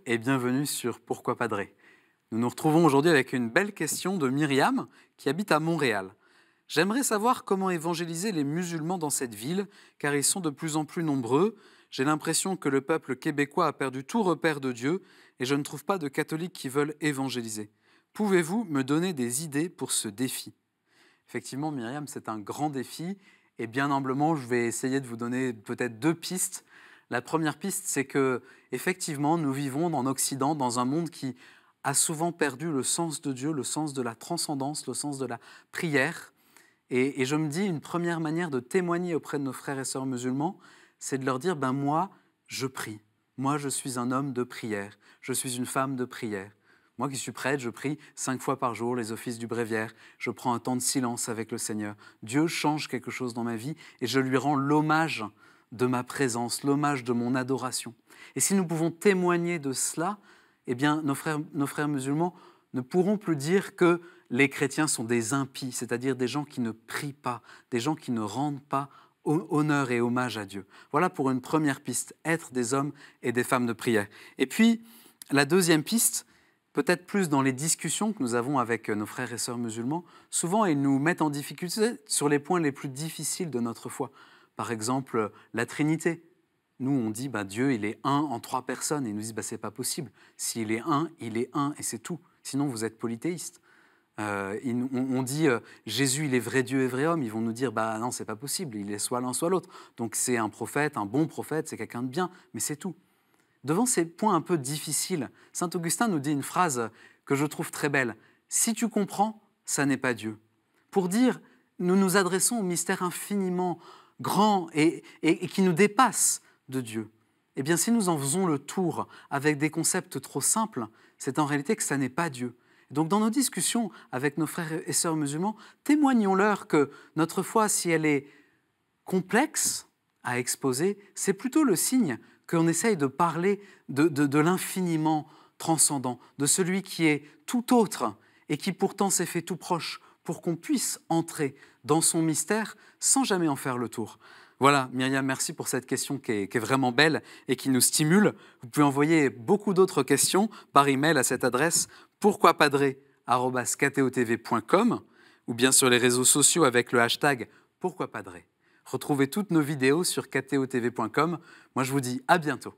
et bienvenue sur Pourquoi Padré. Nous nous retrouvons aujourd'hui avec une belle question de Myriam qui habite à Montréal. J'aimerais savoir comment évangéliser les musulmans dans cette ville, car ils sont de plus en plus nombreux. J'ai l'impression que le peuple québécois a perdu tout repère de Dieu et je ne trouve pas de catholiques qui veulent évangéliser. Pouvez-vous me donner des idées pour ce défi ? Effectivement, Myriam, c'est un grand défi et bien humblement, je vais essayer de vous donner peut-être 2 pistes. La première piste, c'est que effectivement, nous vivons en Occident dans un monde qui a souvent perdu le sens de Dieu, le sens de la transcendance, le sens de la prière. Et je me dis, une première manière de témoigner auprès de nos frères et sœurs musulmans, c'est de leur dire, moi, je prie. Moi, je suis un homme de prière. Je suis une femme de prière. Moi qui suis prêtre, je prie 5 fois par jour les offices du bréviaire. Je prends un temps de silence avec le Seigneur. Dieu change quelque chose dans ma vie et je lui rends l'hommage de ma présence, l'hommage de mon adoration. Et si nous pouvons témoigner de cela, eh bien, nos frères musulmans ne pourront plus dire que les chrétiens sont des impies, c'est-à-dire des gens qui ne prient pas, des gens qui ne rendent pas honneur et hommage à Dieu. Voilà pour une première piste, être des hommes et des femmes de prière. Et puis, la deuxième piste, peut-être plus dans les discussions que nous avons avec nos frères et sœurs musulmans, souvent ils nous mettent en difficulté sur les points les plus difficiles de notre foi. Par exemple, la Trinité. Nous, on dit, Dieu, il est un en 3 personnes. Et ils nous disent, c'est pas possible. S'il est un et c'est tout. Sinon, vous êtes polythéiste. On dit, Jésus, il est vrai Dieu et vrai homme. Ils vont nous dire, non, c'est pas possible. Il est soit l'un, soit l'autre. Donc, c'est un prophète, un bon prophète, c'est quelqu'un de bien, mais c'est tout. Devant ces points un peu difficiles, saint Augustin nous dit une phrase que je trouve très belle. « Si tu comprends, ça n'est pas Dieu. » Pour dire, nous nous adressons au mystère infiniment grand et qui nous dépasse de Dieu. Eh bien, si nous en faisons le tour avec des concepts trop simples, c'est en réalité que ça n'est pas Dieu. Donc, dans nos discussions avec nos frères et sœurs musulmans, témoignons-leur que notre foi, si elle est complexe à exposer, c'est plutôt le signe qu'on essaye de parler de l'infiniment transcendant, de celui qui est tout autre et qui pourtant s'est fait tout proche pour qu'on puisse entrer dans son mystère sans jamais en faire le tour. Voilà, Myriam, merci pour cette question qui est vraiment belle et qui nous stimule. Vous pouvez envoyer beaucoup d'autres questions par email à cette adresse pourquoipadré@ktotv.com ou bien sur les réseaux sociaux avec le hashtag pourquoipadré. Retrouvez toutes nos vidéos sur ktotv.com. Moi, je vous dis à bientôt.